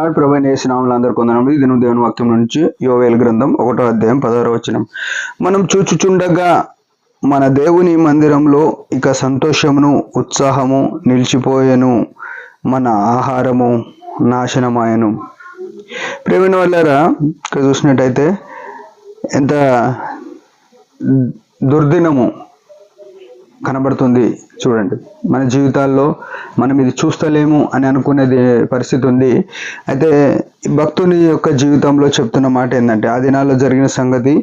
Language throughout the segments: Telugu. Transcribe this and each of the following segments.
లార్డ్. ప్రభువైన యేసు నామములో అందరికీ వందనములు. ఇది దేవుని వాక్యం నుంచి యోవేలు గ్రంథం 1వ అధ్యాయం 16వ వచనం. మనం చూచుచుండగా మన దేవుని మందిరంలో ఇక సంతోషమును ఉత్సాహము నిలిచిపోయెను, మన ఆహారము నాశనమాయను. ప్రేమైన వాళ్ళారా, ఇక్కడ చూసినట్టయితే ఎంత దుర్దినము కనబడుతుంది చూడండి. మన జీవితాల్లో మనం ఇది చూస్తలేము అని అనుకునేది పరిస్థితి ఉంది. అయితే భక్తుని యొక్క జీవితంలో చెప్తున్న మాట ఏంటంటే, ఆ దినాల్లో జరిగిన సంగతి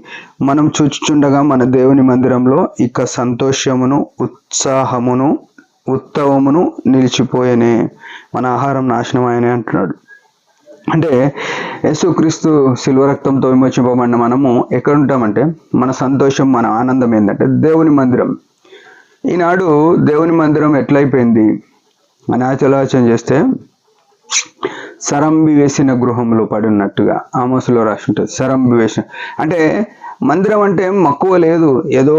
మనం చూచుచుండగా మన దేవుని మందిరంలో ఇక సంతోషమును ఉత్సాహమును ఉత్తమమును నిలిచిపోయేనే, మన ఆహారం నాశనమయనే అంటున్నాడు. అంటే యేసుక్రీస్తు శిలువ రక్తంతో విమోచింపబడిన మనము ఎక్కడ ఉంటామంటే, మన సంతోషం మన ఆనందం ఏంటంటే దేవుని మందిరం. ఈనాడు దేవుని మందిరం ఎట్లయిపోయింది అని ఆలోచన చేస్తే, సరంబి వేసిన గృహంలో పడినట్టుగా ఆమోసులో రాసి ఉంటుంది. సరంబి వేసిన అంటే మందిరం అంటే మక్కువ లేదు, ఏదో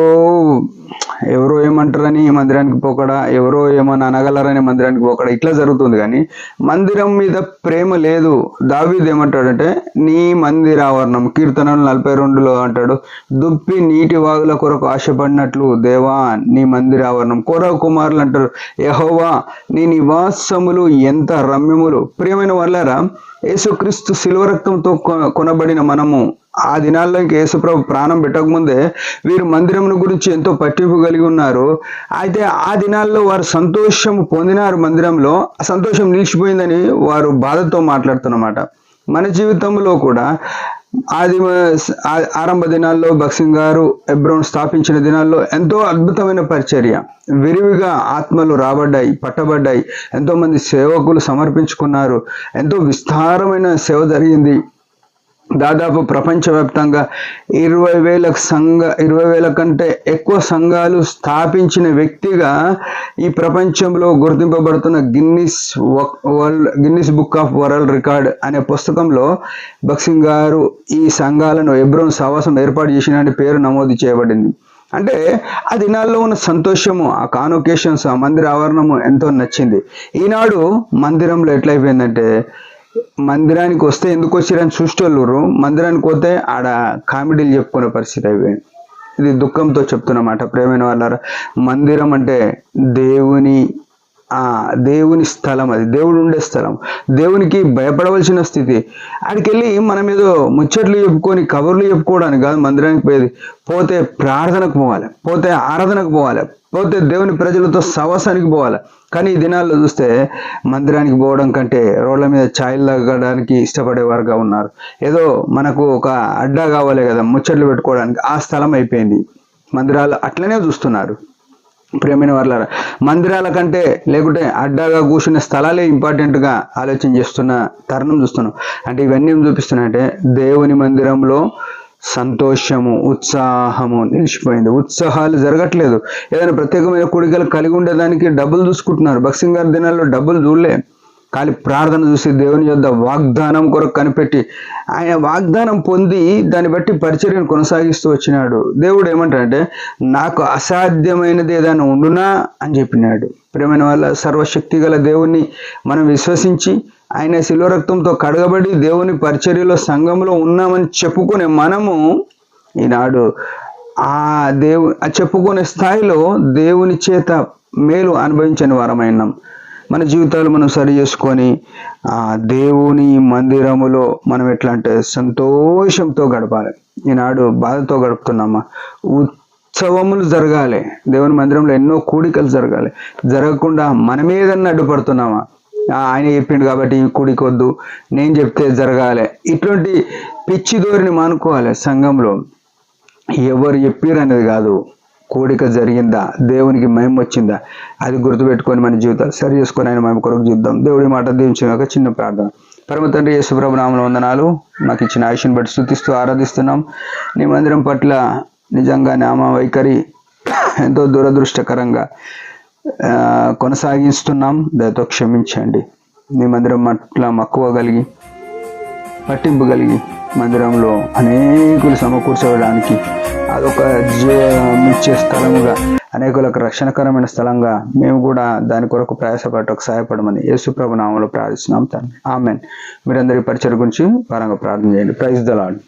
ఎవరో ఏమంటారని ఈ మందిరానికి పోకడా, ఎవరో ఏమని అనగలరని మందిరానికి పోకడా, ఇట్లా జరుగుతుంది. కానీ మందిరం మీద ప్రేమ లేదు. దావీదు ఏమంటాడంటే, నీ మందిరావరణం, కీర్తనలు 42లో అంటాడు, దుప్పి నీటి వాగుల కొరకు ఆశపడినట్లు దేవా నీ మందిరావరణం. కోరవ కుమారులు అంటారు, యెహోవా నీ నివాసములు ఎంత రమ్యములు. ప్రియమైన వాళ్ళారా, యేసుక్రీస్తు శిలువ రక్తంతో కొనబడిన మనము ఆ దినాల్లో యేసుప్రభు ప్రాణం పెట్టకముందే వీరు మందిరం గురించి ఎంతో పట్టింపు కలిగి ఉన్నారు. అయితే ఆ దినాల్లో వారు సంతోషం పొందినారు, మందిరంలో సంతోషం నిలిచిపోయిందని వారు బాధతో మాట్లాడుతున్నమాట. మన జీవితంలో కూడా ఆరంభ దినాల్లో భక్సింగ్ గారు హెబ్రోన్ స్థాపించిన దినాల్లో ఎంతో అద్భుతమైన పరిచర్య, విరివిగా ఆత్మలు రాబడ్డాయి, పట్టబడ్డాయి, ఎంతో మంది సేవకులు సమర్పించుకున్నారు, ఎంతో విస్తారమైన సేవ జరిగింది. దాదాపు ప్రపంచవ్యాప్తంగా 20,000 కంటే ఎక్కువ సంఘాలు స్థాపించిన వ్యక్తిగా ఈ ప్రపంచంలో గుర్తింపబడుతున్న Guinness book of world record అనే పుస్తకంలో భక్సింగ్ గారు ఈ సంఘాలను హెబ్రోన్ సహవాసం ఏర్పాటు చేసిన పేరు నమోదు చేయబడింది. అంటే ఆ దినాల్లో ఉన్న సంతోషము, ఆ కాన్వకేషన్స్, ఆ మందిర ఆవరణము ఎంతో నచ్చింది. ఈనాడు మందిరంలో ఎట్లయిపోయిందంటే, మందిరానికి వస్తే ఎందుకు వచ్చిరని చూసేవాళ్ళు, మందిరానికి పోతే ఆడ కామెడీలు చెప్పుకునే పరిస్థితి అయిపోయింది. ఇది దుఃఖంతో చెప్తున్నమాట. ప్రేమైన వాళ్ళారా, మందిరం అంటే దేవుని స్థలం, అది దేవుడు ఉండే స్థలం, దేవునికి భయపడవలసిన స్థితి. ఆడికి వెళ్ళి మనం ఏదో ముచ్చట్లు చెప్పుకొని కబుర్లు చెప్పుకోవడానికి కాదు మందిరానికి పోయేది. పోతే ప్రార్థనకు పోవాలి, పోతే ఆరాధనకు పోవాలి, పోతే దేవుని ప్రజలతో సహవాసానికి పోవాలి. కానీ ఈ దినాల్లో చూస్తే మందిరానికి పోవడం కంటే రోడ్ల మీద ఛాయలు తాగడానికి ఇష్టపడేవారుగా ఉన్నారు. ఏదో మనకు ఒక అడ్డా కావాలి కదా ముచ్చట్లు పెట్టుకోవడానికి, ఆ స్థలం అయిపోయింది. మందిరాలు అట్లనే చూస్తున్నారు. ప్రియమైన వాళ్ళారా, మందిరాల కంటే లేకుంటే అడ్డాగా కూర్చునే స్థలాలే ఇంపార్టెంట్గా ఆలోచన చేస్తున్న తరుణం చూస్తున్నాం. అంటే ఇవన్నీ ఏం చూపిస్తున్నాయంటే, దేవుని మందిరంలో సంతోషము ఉత్సాహము నిలిచిపోయింది. ఉత్సాహాలు జరగట్లేదు. ఏదైనా ప్రత్యేకమైన కోరికలు కలిగి ఉండేదానికి డబ్బులు చూసుకుంటున్నారు. భక్సింగ్ గారి దినాల్లో డబ్బులు చూడలే, ఖాళీ ప్రార్థన చూసి దేవుని యొద్ద వాగ్దానం కొరకు కనిపెట్టి ఆయన వాగ్దానం పొంది దాన్ని బట్టి పరిచర్యను కొనసాగిస్తూ వచ్చినాడు. దేవుడు ఏమంటాడంటే, నాకు అసాధ్యమైనది ఏదైనా ఉండునా అని చెప్పినాడు. ప్రియమైన వాళ్ళ, సర్వశక్తి గల దేవుణ్ణి మనం విశ్వసించి ఆయన శిలువ రక్తంతో కడగబడి దేవుని పరిచర్యలో సంఘంలో ఉన్నామని చెప్పుకునే మనము ఈనాడు చెప్పుకునే స్థాయిలో దేవుని చేత మేలు అనుభవించని వారమైనాం. మన జీవితాలు మనం సరి చేసుకొని దేవుని మందిరములో మనం ఎట్లా అంటే సంతోషంతో గడపాలి. ఈనాడు బాధతో గడుపుతున్నామా? ఉత్సవములు జరగాలి, దేవుని మందిరంలో ఎన్నో కూడికలు జరగాలి. జరగకుండా మనం ఏదన్నా అడ్డుపడుతున్నామా? ఆయన చెప్పిండు కాబట్టి ఈ కూడికొద్దు, నేను చెప్తే జరగాలి, ఇటువంటి పిచ్చి ధోరణి మానుకోవాలి. సంఘంలో ఎవరు చెప్పారు అనేది కాదు, కూడిక జరిగిందా, దేవునికి మహిమ వచ్చిందా, అది గుర్తుపెట్టుకొని మన జీవితాలు సరి చేసుకొని ఆయన మహిమ కొరకు చూద్దాం. దేవుడి మాట దీవించాక చిన్న ప్రార్థన. పరమ తండ్రి యేసుప్రభు నామములో వందనాలు. నాకు ఇచ్చిన ఆయుష్ని బట్టి స్తుతిస్తూ ఆరాధిస్తున్నాం. నీ మందిరం పట్ల నిజంగా నామ వైఖరి ఎంతో దురదృష్టకరంగా కొనసాగిస్తున్నాం. దయతో క్షమించండి. నీ మందిరం పట్ల మక్కువ కలిగి పట్టింపు కలిగి మందిరంలో అనేకులు సమకూర్చడానికి అదొక జీవమిచ్చే స్థలముగా అనేకులకు రక్షణకరమైన స్థలంగా మేము కూడా దాని కొరకు ప్రయాసపడటకు సహాయపడమని యేసు ప్రభు నామములో ప్రార్థిస్తున్నాం తండ్రి. ఆమేన్. మీరందరి పరిచయం గురించి పరంగా ప్రార్థన చేయండి. Praise the lord.